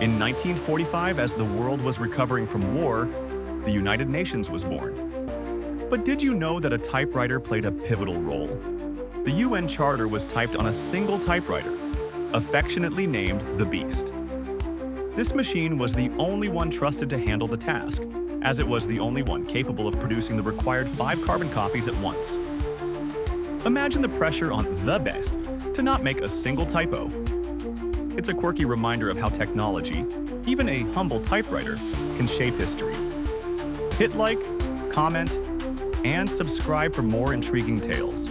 In 1945, as the world was recovering from war, the United Nations was born. But did you know that a typewriter played a pivotal role? The UN Charter was typed on a single typewriter, affectionately named the Beast. This machine was the only one trusted to handle the task, as it was the only one capable of producing the required 5 carbon copies at once. Imagine the pressure on the Beast to not make a single typo. It's a quirky reminder of how technology, even a humble typewriter, can shape history. Hit like, comment, and subscribe for more intriguing tales.